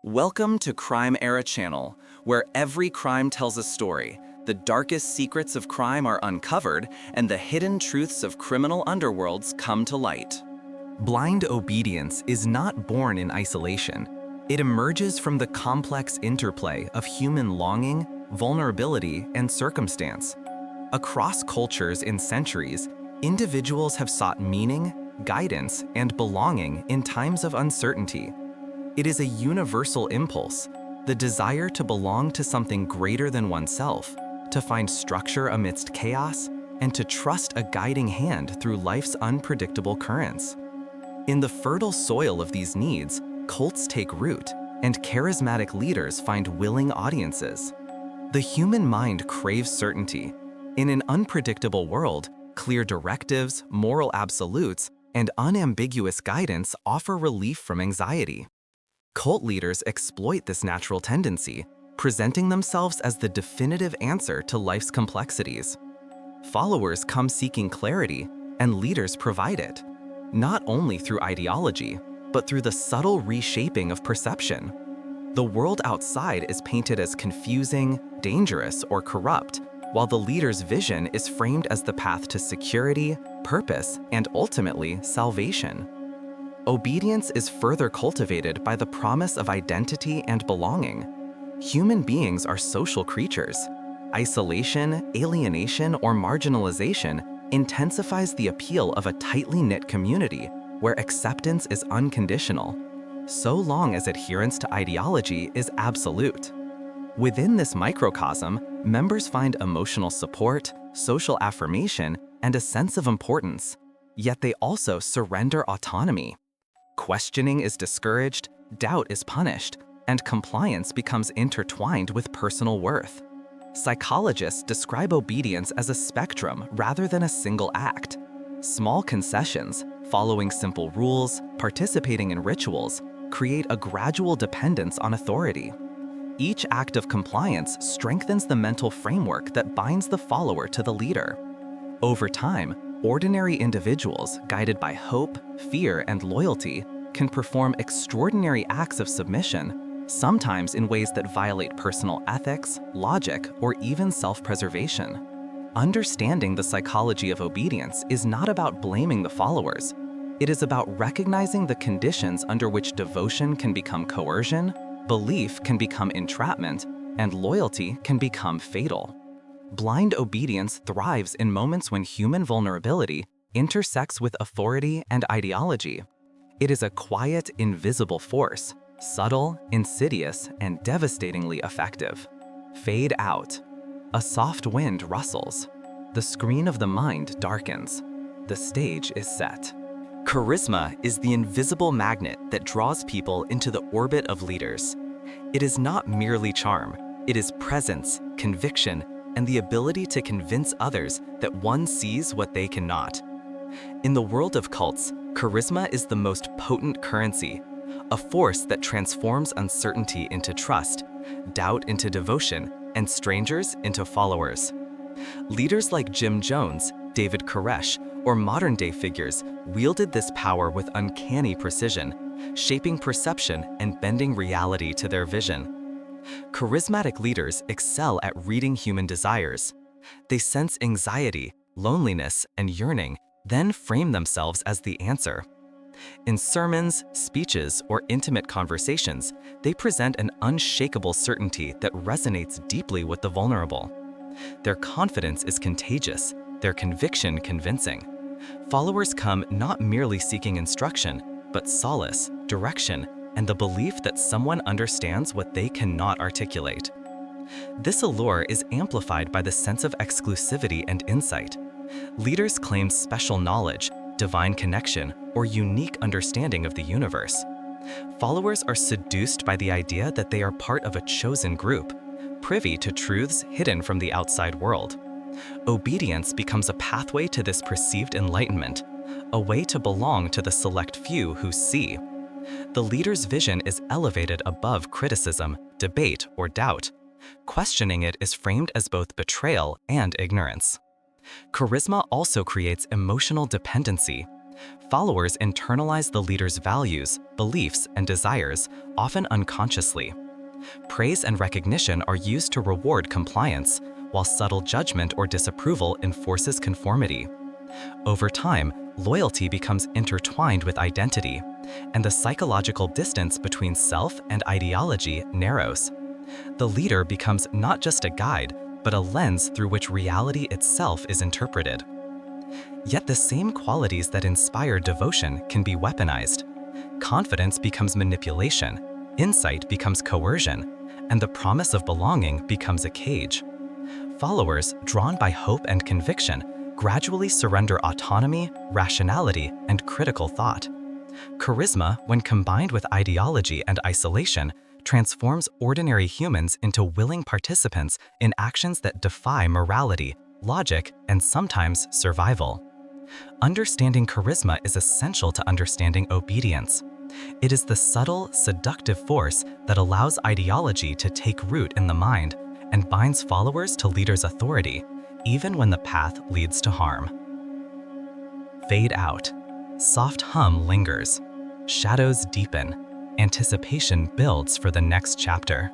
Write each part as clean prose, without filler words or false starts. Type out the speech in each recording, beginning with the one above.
Welcome to Crime Era Channel, where every crime tells a story. The darkest secrets of crime are uncovered, and the hidden truths of criminal underworlds come to light. Blind obedience is not born in isolation. It emerges from the complex interplay of human longing, vulnerability, and circumstance. Across cultures and centuries, individuals have sought meaning, guidance, and belonging in times of uncertainty. It is a universal impulse, the desire to belong to something greater than oneself, to find structure amidst chaos, and to trust a guiding hand through life's unpredictable currents. In the fertile soil of these needs, cults take root, and charismatic leaders find willing audiences. The human mind craves certainty. In an unpredictable world, clear directives, moral absolutes, and unambiguous guidance offer relief from anxiety. Cult leaders exploit this natural tendency, presenting themselves as the definitive answer to life's complexities. Followers come seeking clarity, and leaders provide it, not only through ideology, but through the subtle reshaping of perception. The world outside is painted as confusing, dangerous, or corrupt, while the leader's vision is framed as the path to security, purpose, and ultimately salvation. Obedience is further cultivated by the promise of identity and belonging. Human beings are social creatures. Isolation, alienation, or marginalization intensifies the appeal of a tightly knit community where acceptance is unconditional, so long as adherence to ideology is absolute. Within this microcosm, members find emotional support, social affirmation, and a sense of importance, yet they also surrender autonomy. Questioning is discouraged, doubt is punished, and compliance becomes intertwined with personal worth. Psychologists describe obedience as a spectrum rather than a single act. Small concessions, following simple rules, participating in rituals, create a gradual dependence on authority. Each act of compliance strengthens the mental framework that binds the follower to the leader. Over time, ordinary individuals, guided by hope, fear, and loyalty, can perform extraordinary acts of submission, sometimes in ways that violate personal ethics, logic, or even self-preservation. Understanding the psychology of obedience is not about blaming the followers. It is about recognizing the conditions under which devotion can become coercion, belief can become entrapment, and loyalty can become fatal. Blind obedience thrives in moments when human vulnerability intersects with authority and ideology. It is a quiet, invisible force, subtle, insidious, and devastatingly effective. Fade out. A soft wind rustles. The screen of the mind darkens. The stage is set. Charisma is the invisible magnet that draws people into the orbit of leaders. It is not merely charm. It is presence, conviction, and the ability to convince others that one sees what they cannot. In the world of cults, charisma is the most potent currency, a force that transforms uncertainty into trust, doubt into devotion, and strangers into followers. Leaders like Jim Jones, David Koresh, or modern-day figures wielded this power with uncanny precision, shaping perception and bending reality to their vision. Charismatic leaders excel at reading human desires. They sense anxiety, loneliness, and yearning, then frame themselves as the answer. In sermons, speeches, or intimate conversations, they present an unshakable certainty that resonates deeply with the vulnerable. Their confidence is contagious, their conviction convincing. Followers come not merely seeking instruction, but solace, direction, and the belief that someone understands what they cannot articulate. This allure is amplified by the sense of exclusivity and insight. Leaders claim special knowledge, divine connection, or unique understanding of the universe. Followers are seduced by the idea that they are part of a chosen group, privy to truths hidden from the outside world. Obedience becomes a pathway to this perceived enlightenment, a way to belong to the select few who see. The leader's vision is elevated above criticism, debate, or doubt. Questioning it is framed as both betrayal and ignorance. Charisma also creates emotional dependency. Followers internalize the leader's values, beliefs, and desires, often unconsciously. Praise and recognition are used to reward compliance, while subtle judgment or disapproval enforces conformity. Over time, loyalty becomes intertwined with identity, and the psychological distance between self and ideology narrows. The leader becomes not just a guide, but a lens through which reality itself is interpreted. Yet the same qualities that inspire devotion can be weaponized. Confidence becomes manipulation, insight becomes coercion, and the promise of belonging becomes a cage. Followers, drawn by hope and conviction, gradually surrender autonomy, rationality, and critical thought. Charisma, when combined with ideology and isolation, transforms ordinary humans into willing participants in actions that defy morality, logic, and sometimes survival. Understanding charisma is essential to understanding obedience. It is the subtle, seductive force that allows ideology to take root in the mind and binds followers to leaders' authority, even when the path leads to harm. Fade out. Soft hum lingers. Shadows deepen. Anticipation builds for the next chapter.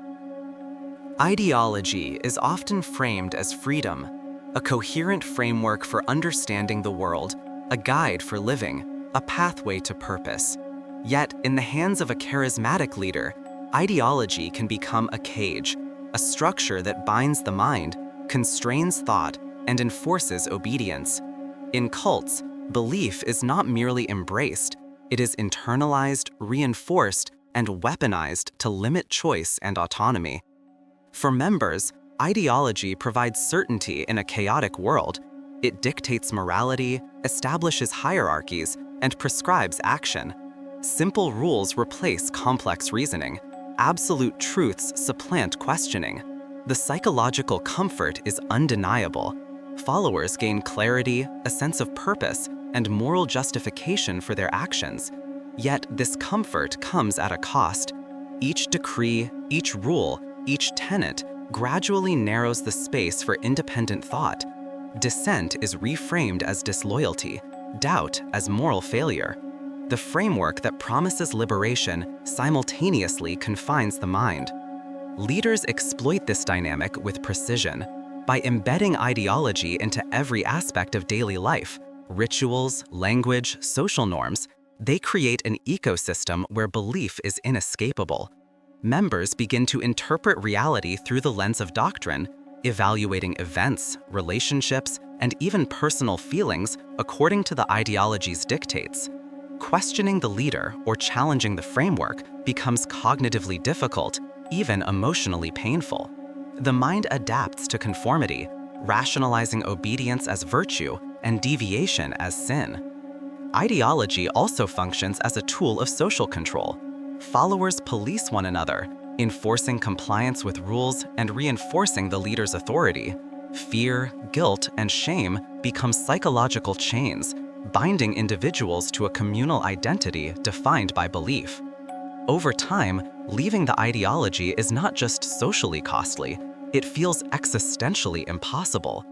Ideology is often framed as freedom, a coherent framework for understanding the world, a guide for living, a pathway to purpose. Yet, in the hands of a charismatic leader, ideology can become a cage, a structure that binds the mind, constrains thought, and enforces obedience. In cults, belief is not merely embraced, it is internalized, reinforced, and weaponized to limit choice and autonomy. For members, ideology provides certainty in a chaotic world. It dictates morality, establishes hierarchies, and prescribes action. Simple rules replace complex reasoning. Absolute truths supplant questioning. The psychological comfort is undeniable. Followers gain clarity, a sense of purpose, and moral justification for their actions. Yet this comfort comes at a cost. Each decree, each rule, each tenet gradually narrows the space for independent thought. Dissent is reframed as disloyalty, doubt as moral failure. The framework that promises liberation simultaneously confines the mind. Leaders exploit this dynamic with precision. By embedding ideology into every aspect of daily life, rituals, language, social norms, they create an ecosystem where belief is inescapable. Members begin to interpret reality through the lens of doctrine, evaluating events, relationships, and even personal feelings according to the ideology's dictates. Questioning the leader or challenging the framework becomes cognitively difficult, even emotionally painful. The mind adapts to conformity, rationalizing obedience as virtue and deviation as sin. Ideology also functions as a tool of social control. Followers police one another, enforcing compliance with rules and reinforcing the leader's authority. Fear, guilt, and shame become psychological chains, binding individuals to a communal identity defined by belief. Over time, leaving the ideology is not just socially costly, it feels existentially impossible.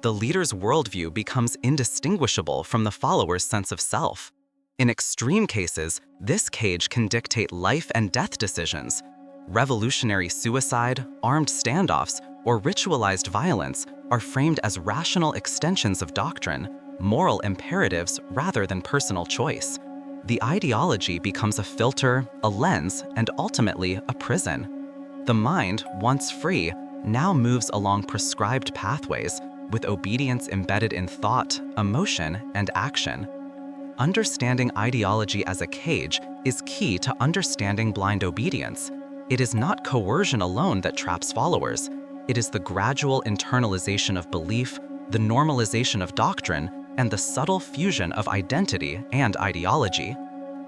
The leader's worldview becomes indistinguishable from the follower's sense of self. In extreme cases, this cage can dictate life and death decisions. Revolutionary suicide, armed standoffs, or ritualized violence are framed as rational extensions of doctrine, moral imperatives rather than personal choice. The ideology becomes a filter, a lens, and ultimately a prison. The mind, once free, now moves along prescribed pathways, with obedience embedded in thought, emotion, and action. Understanding ideology as a cage is key to understanding blind obedience. It is not coercion alone that traps followers. It is the gradual internalization of belief, the normalization of doctrine, and the subtle fusion of identity and ideology.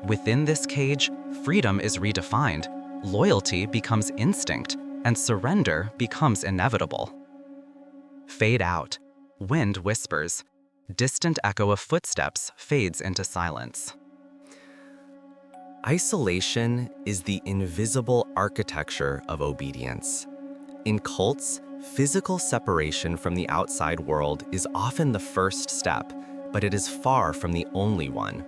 Within this cage, freedom is redefined, loyalty becomes instinct, and surrender becomes inevitable. Fade out. Wind whispers. Distant echo of footsteps fades into silence. Isolation is the invisible architecture of obedience. In cults, physical separation from the outside world is often the first step, but it is far from the only one.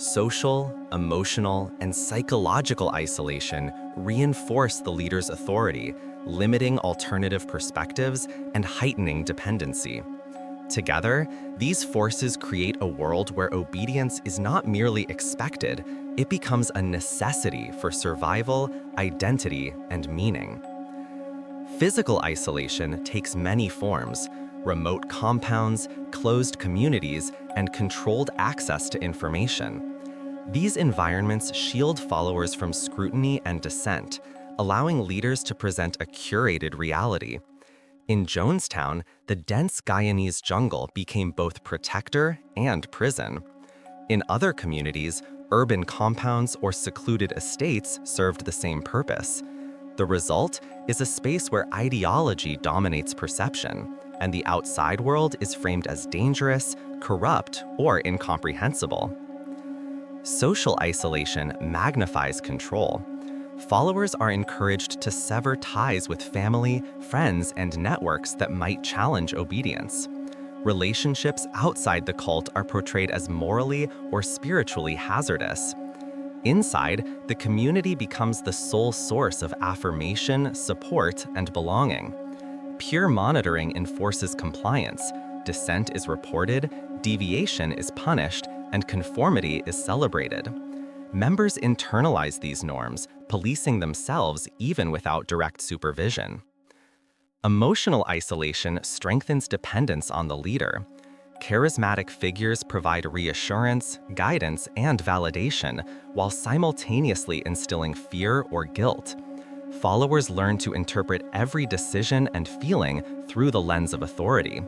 Social, emotional, and psychological isolation reinforce the leader's authority, limiting alternative perspectives and heightening dependency. Together, these forces create a world where obedience is not merely expected, it becomes a necessity for survival, identity, and meaning. Physical isolation takes many forms: remote compounds, closed communities, and controlled access to information. These environments shield followers from scrutiny and dissent, allowing leaders to present a curated reality. In Jonestown, the dense Guyanese jungle became both protector and prison. In other communities, urban compounds or secluded estates served the same purpose. The result is a space where ideology dominates perception, and the outside world is framed as dangerous, corrupt, or incomprehensible. Social isolation magnifies control. Followers are encouraged to sever ties with family, friends, and networks that might challenge obedience. Relationships outside the cult are portrayed as morally or spiritually hazardous. Inside, the community becomes the sole source of affirmation, support, and belonging. Peer monitoring enforces compliance, dissent is reported, deviation is punished, and conformity is celebrated. Members internalize these norms, policing themselves even without direct supervision. Emotional isolation strengthens dependence on the leader. Charismatic figures provide reassurance, guidance, and validation, while simultaneously instilling fear or guilt. Followers learn to interpret every decision and feeling through the lens of authority.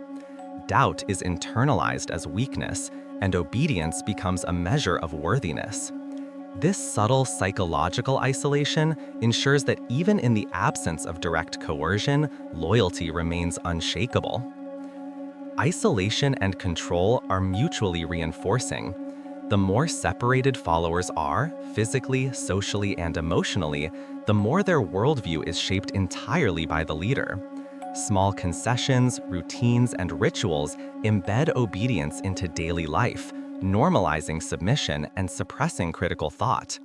Doubt is internalized as weakness, and obedience becomes a measure of worthiness. This subtle psychological isolation ensures that even in the absence of direct coercion, loyalty remains unshakable. Isolation and control are mutually reinforcing. The more separated followers are, physically, socially, and emotionally, the more their worldview is shaped entirely by the leader. Small concessions, routines, and rituals embed obedience into daily life, normalizing submission and suppressing critical thought.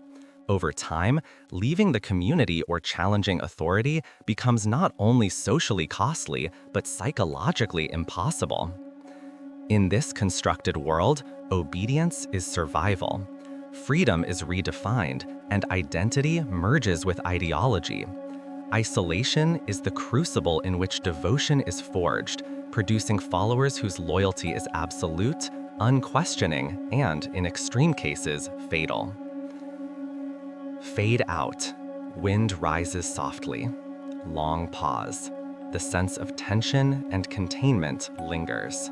Over time, leaving the community or challenging authority becomes not only socially costly, but psychologically impossible. In this constructed world, obedience is survival. Freedom is redefined, and identity merges with ideology. Isolation is the crucible in which devotion is forged, producing followers whose loyalty is absolute, unquestioning, and, in extreme cases, fatal. Fade out. Wind rises softly. Long pause. The sense of tension and containment lingers.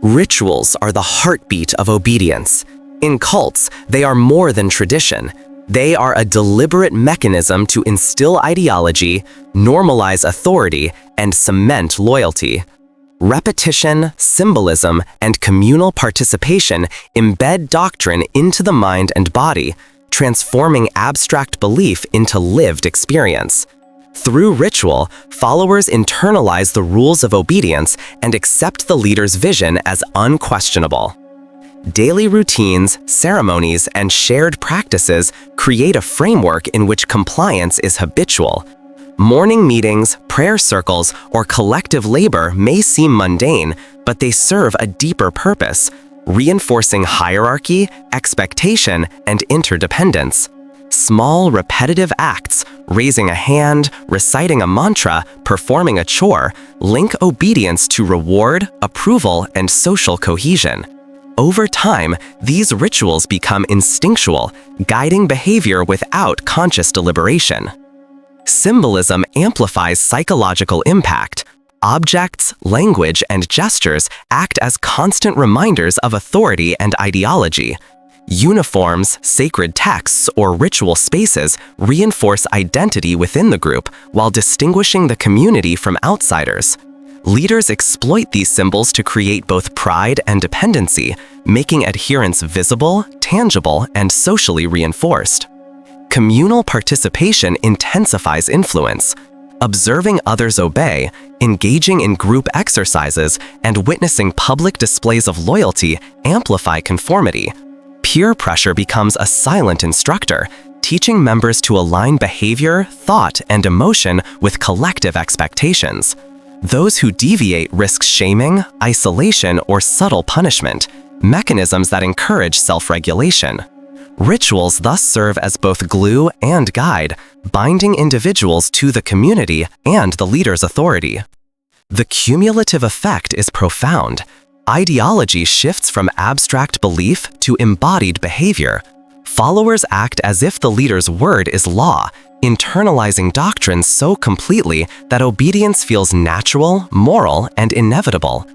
Rituals are the heartbeat of obedience. In cults, they are more than tradition. They are a deliberate mechanism to instill ideology, normalize authority, and cement loyalty. Repetition, symbolism, and communal participation embed doctrine into the mind and body, transforming abstract belief into lived experience. Through ritual, followers internalize the rules of obedience and accept the leader's vision as unquestionable. Daily routines, ceremonies, and shared practices create a framework in which compliance is habitual. Morning meetings, prayer circles, or collective labor may seem mundane, but they serve a deeper purpose, reinforcing hierarchy, expectation, and interdependence. Small, repetitive acts, raising a hand, reciting a mantra, performing a chore, link obedience to reward, approval, and social cohesion. Over time, these rituals become instinctual, guiding behavior without conscious deliberation. Symbolism amplifies psychological impact. Objects, language, and gestures act as constant reminders of authority and ideology. Uniforms, sacred texts, or ritual spaces reinforce identity within the group while distinguishing the community from outsiders. Leaders exploit these symbols to create both pride and dependency, making adherence visible, tangible, and socially reinforced. Communal participation intensifies influence. Observing others obey, engaging in group exercises, and witnessing public displays of loyalty amplify conformity. Peer pressure becomes a silent instructor, teaching members to align behavior, thought, and emotion with collective expectations. Those who deviate risk shaming, isolation, or subtle punishment, mechanisms that encourage self-regulation. Rituals thus serve as both glue and guide, binding individuals to the community and the leader's authority. The cumulative effect is profound. Ideology shifts from abstract belief to embodied behavior. Followers act as if the leader's word is law, internalizing doctrines so completely that obedience feels natural, moral, and inevitable.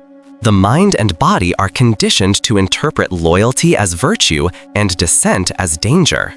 The mind and body are conditioned to interpret loyalty as virtue and dissent as danger.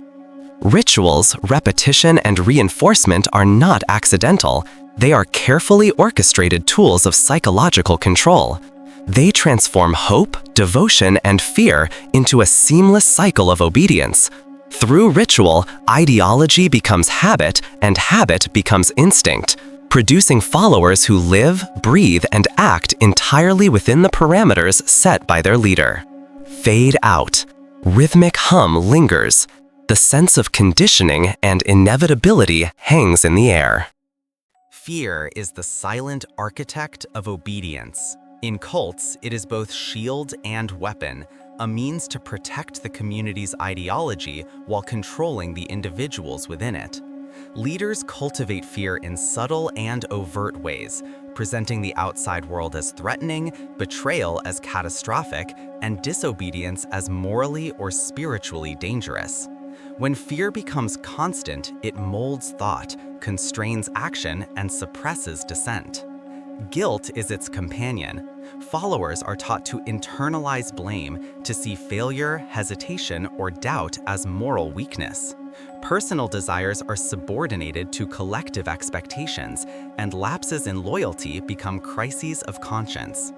Rituals, repetition, and reinforcement are not accidental. They are carefully orchestrated tools of psychological control. They transform hope, devotion, and fear into a seamless cycle of obedience. Through ritual, ideology becomes habit, and habit becomes instinct, producing followers who live, breathe, and act entirely within the parameters set by their leader. Fade out. Rhythmic hum lingers. The sense of conditioning and inevitability hangs in the air. Fear is the silent architect of obedience. In cults, it is both shield and weapon, a means to protect the community's ideology while controlling the individuals within it. Leaders cultivate fear in subtle and overt ways, presenting the outside world as threatening, betrayal as catastrophic, and disobedience as morally or spiritually dangerous. When fear becomes constant, it molds thought, constrains action, and suppresses dissent. Guilt is its companion. Followers are taught to internalize blame, to see failure, hesitation, or doubt as moral weakness. Personal desires are subordinated to collective expectations, and lapses in loyalty become crises of conscience.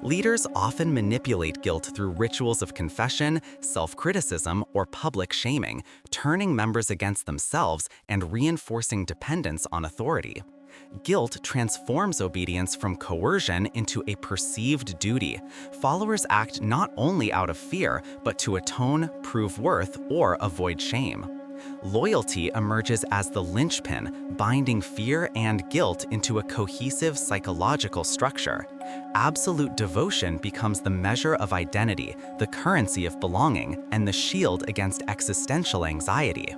Leaders often manipulate guilt through rituals of confession, self-criticism, or public shaming, turning members against themselves and reinforcing dependence on authority. Guilt transforms obedience from coercion into a perceived duty. Followers act not only out of fear, but to atone, prove worth, or avoid shame. Loyalty emerges as the linchpin, binding fear and guilt into a cohesive psychological structure. Absolute devotion becomes the measure of identity, the currency of belonging, and the shield against existential anxiety.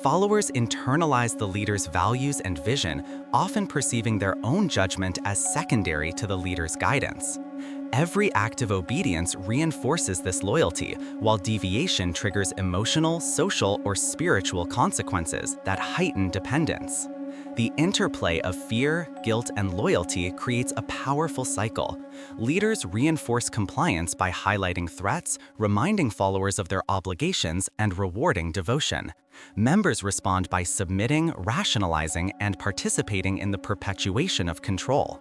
Followers internalize the leader's values and vision, often perceiving their own judgment as secondary to the leader's guidance. Every act of obedience reinforces this loyalty, while deviation triggers emotional, social, or spiritual consequences that heighten dependence. The interplay of fear, guilt, and loyalty creates a powerful cycle. Leaders reinforce compliance by highlighting threats, reminding followers of their obligations, and rewarding devotion. Members respond by submitting, rationalizing, and participating in the perpetuation of control.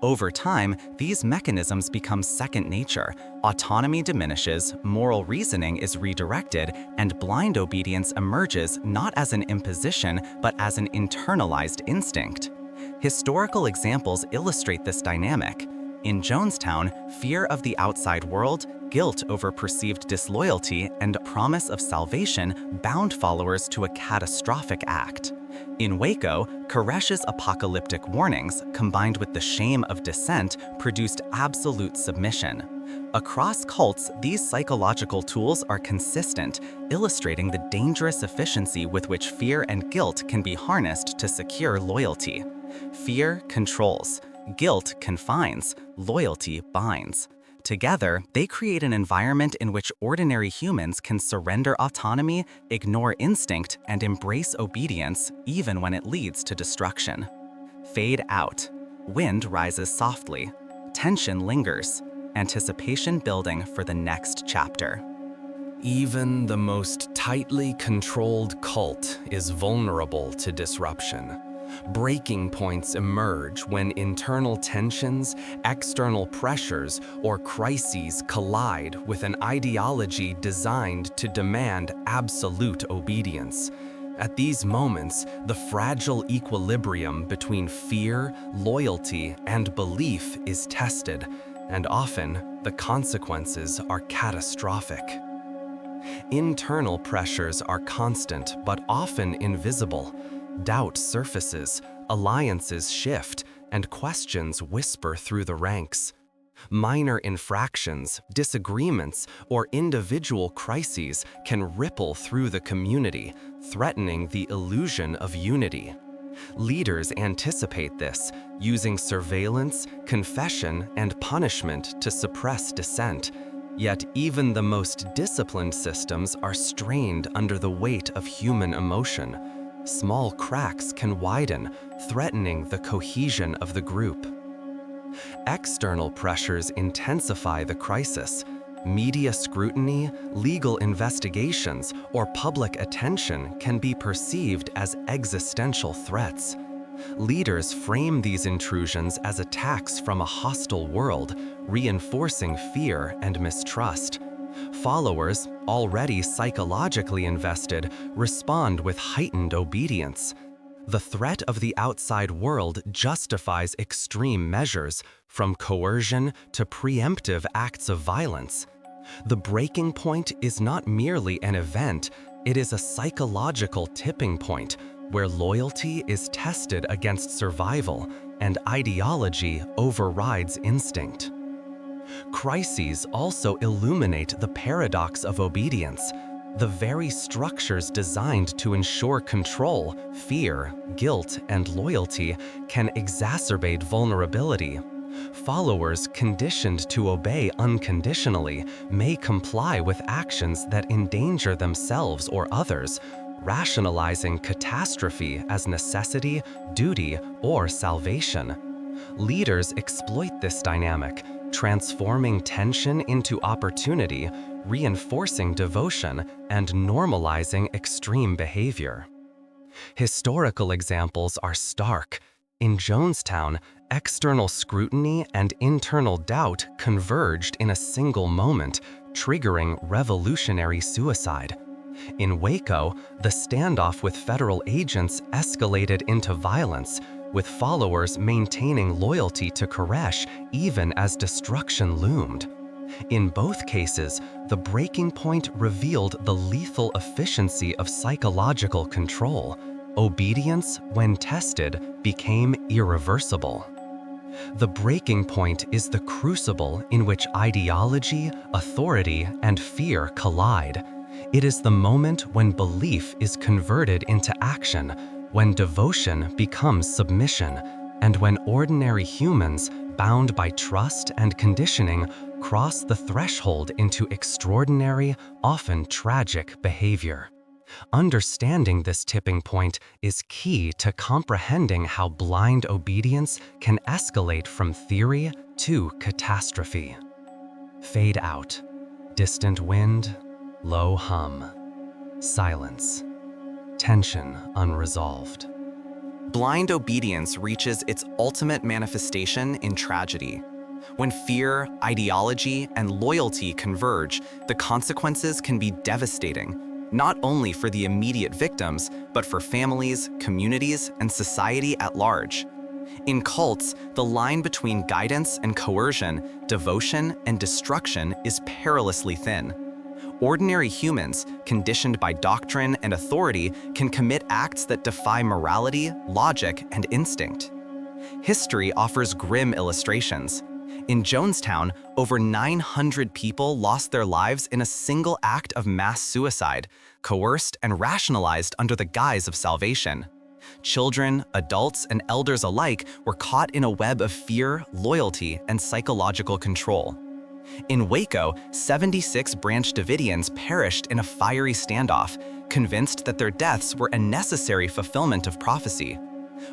Over time, these mechanisms become second nature, autonomy diminishes, moral reasoning is redirected, and blind obedience emerges not as an imposition but as an internalized instinct. Historical examples illustrate this dynamic. In Jonestown, fear of the outside world, guilt over perceived disloyalty, and promise of salvation bound followers to a catastrophic act. In Waco, Koresh's apocalyptic warnings, combined with the shame of dissent, produced absolute submission. Across cults, these psychological tools are consistent, illustrating the dangerous efficiency with which fear and guilt can be harnessed to secure loyalty. Fear controls, guilt confines, loyalty binds. Together, they create an environment in which ordinary humans can surrender autonomy, ignore instinct, and embrace obedience, even when it leads to destruction. Fade out. Wind rises softly. Tension lingers. Anticipation building for the next chapter. Even the most tightly controlled cult is vulnerable to disruption. Breaking points emerge when internal tensions, external pressures, or crises collide with an ideology designed to demand absolute obedience. At these moments, the fragile equilibrium between fear, loyalty, and belief is tested, and often the consequences are catastrophic. Internal pressures are constant but often invisible. Doubt surfaces, alliances shift, and questions whisper through the ranks. Minor infractions, disagreements, or individual crises can ripple through the community, threatening the illusion of unity. Leaders anticipate this, using surveillance, confession, and punishment to suppress dissent. Yet even the most disciplined systems are strained under the weight of human emotion. Small cracks can widen, threatening the cohesion of the group. External pressures intensify the crisis. Media scrutiny, legal investigations, or public attention can be perceived as existential threats. Leaders frame these intrusions as attacks from a hostile world, reinforcing fear and mistrust. Followers, already psychologically invested, respond with heightened obedience. The threat of the outside world justifies extreme measures, from coercion to preemptive acts of violence. The breaking point is not merely an event, it is a psychological tipping point where loyalty is tested against survival and ideology overrides instinct. Crises also illuminate the paradox of obedience. The very structures designed to ensure control, fear, guilt, and loyalty can exacerbate vulnerability. Followers conditioned to obey unconditionally may comply with actions that endanger themselves or others, rationalizing catastrophe as necessity, duty, or salvation. Leaders exploit this dynamic, transforming tension into opportunity, reinforcing devotion, and normalizing extreme behavior. Historical examples are stark. In Jonestown, external scrutiny and internal doubt converged in a single moment, triggering revolutionary suicide. In Waco, the standoff with federal agents escalated into violence, with followers maintaining loyalty to Koresh even as destruction loomed. In both cases, the breaking point revealed the lethal efficiency of psychological control. Obedience, when tested, became irreversible. The breaking point is the crucible in which ideology, authority, and fear collide. It is the moment when belief is converted into action, when devotion becomes submission, and when ordinary humans, bound by trust and conditioning, cross the threshold into extraordinary, often tragic behavior. Understanding this tipping point is key to comprehending how blind obedience can escalate from theory to catastrophe. Fade out. Distant wind, low hum. Silence. Tension unresolved. Blind obedience reaches its ultimate manifestation in tragedy. When fear, ideology, and loyalty converge, the consequences can be devastating, not only for the immediate victims, but for families, communities, and society at large. In cults, the line between guidance and coercion, devotion and destruction is perilously thin. Ordinary humans, conditioned by doctrine and authority, can commit acts that defy morality, logic, and instinct. History offers grim illustrations. In Jonestown, over 900 people lost their lives in a single act of mass suicide, coerced and rationalized under the guise of salvation. Children, adults, and elders alike were caught in a web of fear, loyalty, and psychological control. In Waco, 76 Branch Davidians perished in a fiery standoff, convinced that their deaths were a necessary fulfillment of prophecy.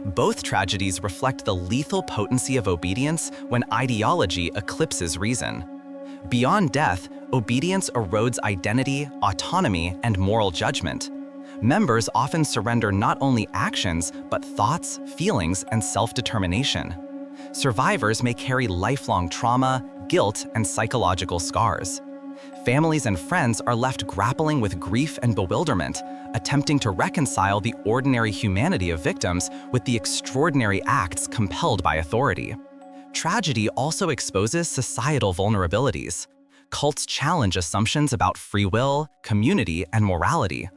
Both tragedies reflect the lethal potency of obedience when ideology eclipses reason. Beyond death, obedience erodes identity, autonomy, and moral judgment. Members often surrender not only actions, but thoughts, feelings, and self-determination. Survivors may carry lifelong trauma, guilt, and psychological scars. Families and friends are left grappling with grief and bewilderment, attempting to reconcile the ordinary humanity of victims with the extraordinary acts compelled by authority. Tragedy also exposes societal vulnerabilities. Cults challenge assumptions about free will, community, and morality.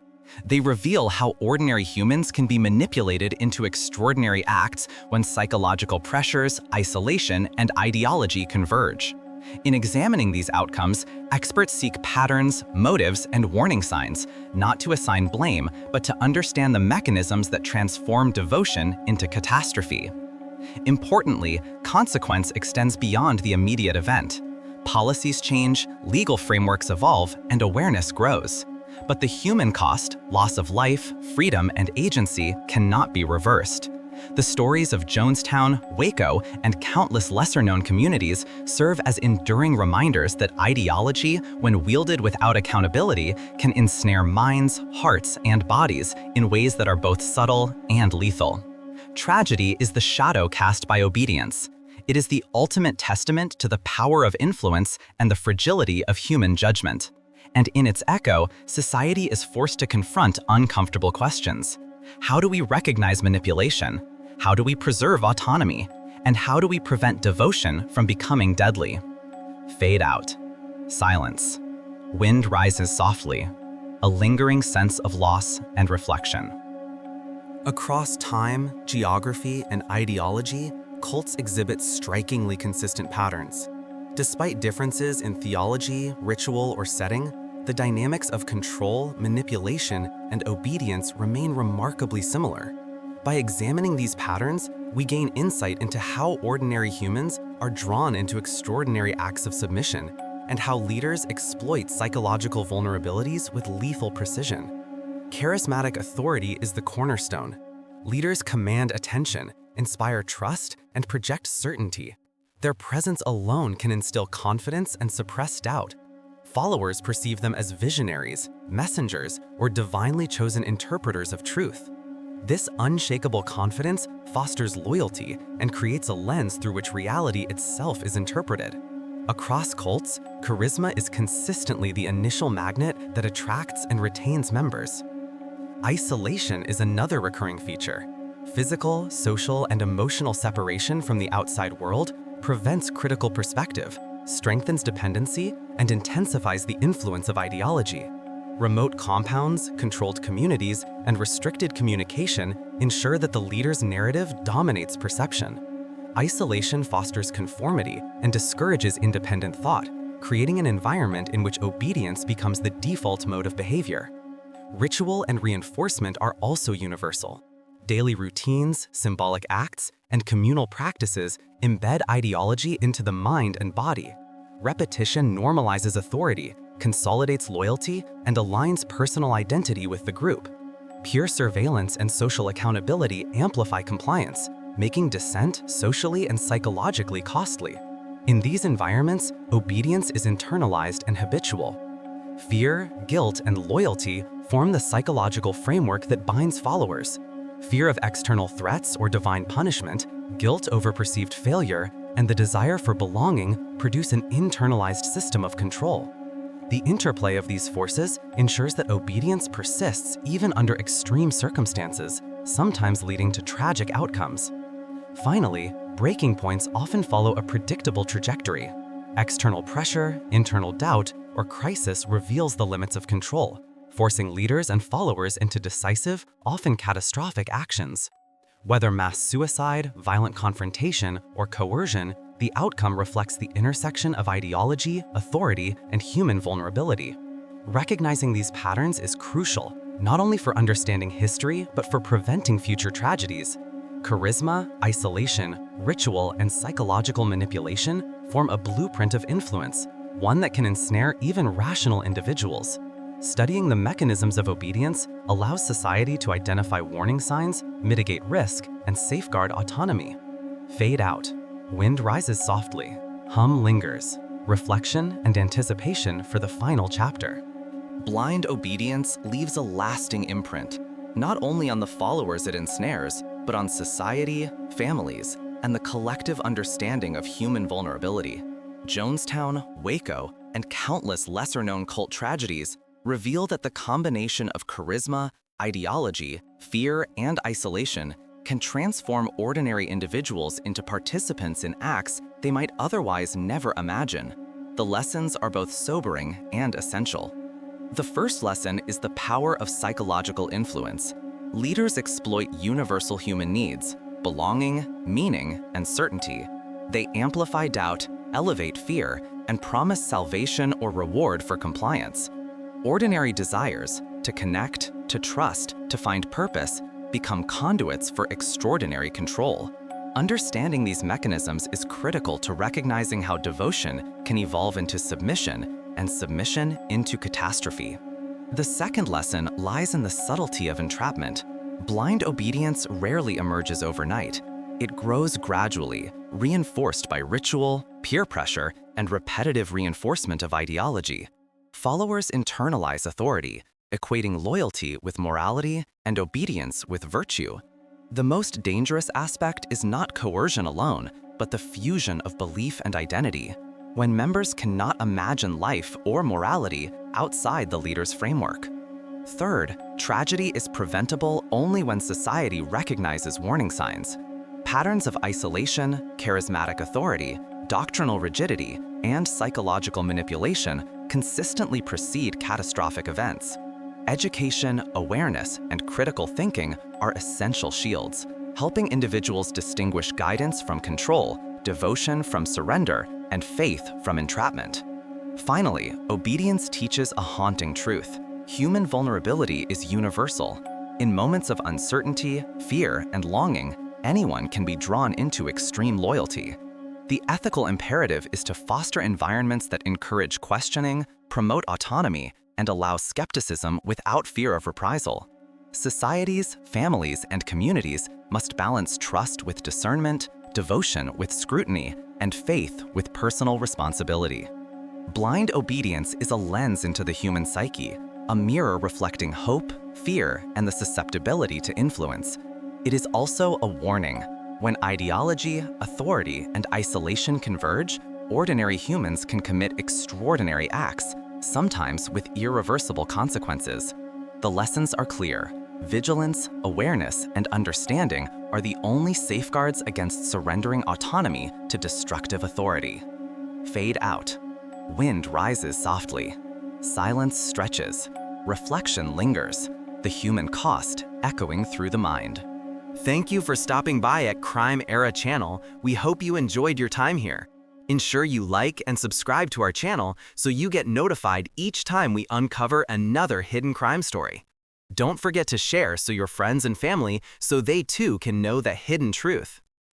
They reveal how ordinary humans can be manipulated into extraordinary acts when psychological pressures, isolation, and ideology converge. In examining these outcomes, experts seek patterns, motives, and warning signs, not to assign blame, but to understand the mechanisms that transform devotion into catastrophe. Importantly, consequence extends beyond the immediate event. Policies change, legal frameworks evolve, and awareness grows. But the human cost, loss of life, freedom, and agency cannot be reversed. The stories of Jonestown, Waco, and countless lesser-known communities serve as enduring reminders that ideology, when wielded without accountability, can ensnare minds, hearts, and bodies in ways that are both subtle and lethal. Tragedy is the shadow cast by obedience. It is the ultimate testament to the power of influence and the fragility of human judgment. And in its echo, society is forced to confront uncomfortable questions. How do we recognize manipulation? How do we preserve autonomy? And how do we prevent devotion from becoming deadly? Fade out. Silence. Wind rises softly. A lingering sense of loss and reflection. Across time, geography, and ideology, cults exhibit strikingly consistent patterns. Despite differences in theology, ritual, or setting, the dynamics of control, manipulation, and obedience remain remarkably similar. By examining these patterns, we gain insight into how ordinary humans are drawn into extraordinary acts of submission and how leaders exploit psychological vulnerabilities with lethal precision. Charismatic authority is the cornerstone. Leaders command attention, inspire trust, and project certainty. Their presence alone can instill confidence and suppress doubt. Followers perceive them as visionaries, messengers, or divinely chosen interpreters of truth. This unshakable confidence fosters loyalty and creates a lens through which reality itself is interpreted. Across cults, charisma is consistently the initial magnet that attracts and retains members. Isolation is another recurring feature. Physical, social, and emotional separation from the outside world prevents critical perspective, strengthens dependency, and intensifies the influence of ideology. Remote compounds, controlled communities, and restricted communication ensure that the leader's narrative dominates perception. Isolation fosters conformity and discourages independent thought, creating an environment in which obedience becomes the default mode of behavior. Ritual and reinforcement are also universal. Daily routines, symbolic acts, and communal practices embed ideology into the mind and body. Repetition normalizes authority, consolidates loyalty, and aligns personal identity with the group. Peer surveillance and social accountability amplify compliance, making dissent socially and psychologically costly. In these environments, obedience is internalized and habitual. Fear, guilt, and loyalty form the psychological framework that binds followers. Fear of external threats or divine punishment, guilt over perceived failure, and the desire for belonging produce an internalized system of control. The interplay of these forces ensures that obedience persists even under extreme circumstances, sometimes leading to tragic outcomes. Finally, breaking points often follow a predictable trajectory. External pressure, internal doubt, or crisis reveals the limits of control, forcing leaders and followers into decisive, often catastrophic actions. Whether mass suicide, violent confrontation, or coercion, the outcome reflects the intersection of ideology, authority, and human vulnerability. Recognizing these patterns is crucial, not only for understanding history, but for preventing future tragedies. Charisma, isolation, ritual, and psychological manipulation form a blueprint of influence, one that can ensnare even rational individuals. Studying the mechanisms of obedience allows society to identify warning signs, mitigate risk, and safeguard autonomy. Fade out. Wind rises softly. Hum lingers. Reflection and anticipation for the final chapter. Blind obedience leaves a lasting imprint, not only on the followers it ensnares, but on society, families, and the collective understanding of human vulnerability. Jonestown, Waco, and countless lesser-known cult tragedies reveal that the combination of charisma, ideology, fear, and isolation can transform ordinary individuals into participants in acts they might otherwise never imagine. The lessons are both sobering and essential. The first lesson is the power of psychological influence. Leaders exploit universal human needs, belonging, meaning, and certainty. They amplify doubt, elevate fear, and promise salvation or reward for compliance. Ordinary desires, to connect, to trust, to find purpose, become conduits for extraordinary control. Understanding these mechanisms is critical to recognizing how devotion can evolve into submission and submission into catastrophe. The second lesson lies in the subtlety of entrapment. Blind obedience rarely emerges overnight. It grows gradually, reinforced by ritual, peer pressure, and repetitive reinforcement of ideology. Followers internalize authority, equating loyalty with morality and obedience with virtue. The most dangerous aspect is not coercion alone, but the fusion of belief and identity, when members cannot imagine life or morality outside the leader's framework. Third, tragedy is preventable only when society recognizes warning signs. Patterns of isolation, charismatic authority, doctrinal rigidity, and psychological manipulation consistently precede catastrophic events. Education, awareness, and critical thinking are essential shields, helping individuals distinguish guidance from control, devotion from surrender, and faith from entrapment. Finally, obedience teaches a haunting truth. Human vulnerability is universal. In moments of uncertainty, fear, and longing, anyone can be drawn into extreme loyalty. The ethical imperative is to foster environments that encourage questioning, promote autonomy, and allow skepticism without fear of reprisal. Societies, families, and communities must balance trust with discernment, devotion with scrutiny, and faith with personal responsibility. Blind obedience is a lens into the human psyche, a mirror reflecting hope, fear, and the susceptibility to influence. It is also a warning. When ideology, authority, and isolation converge, ordinary humans can commit extraordinary acts, sometimes with irreversible consequences. The lessons are clear. Vigilance, awareness, and understanding are the only safeguards against surrendering autonomy to destructive authority. Fade out. Wind rises softly. Silence stretches. Reflection lingers. The human cost echoing through the mind. Thank you for stopping by at Crime Era Channel. We hope you enjoyed your time here. Ensure you like and subscribe to our channel so you get notified each time we uncover another hidden crime story. Don't forget to share so your friends and family so they too can know the hidden truth.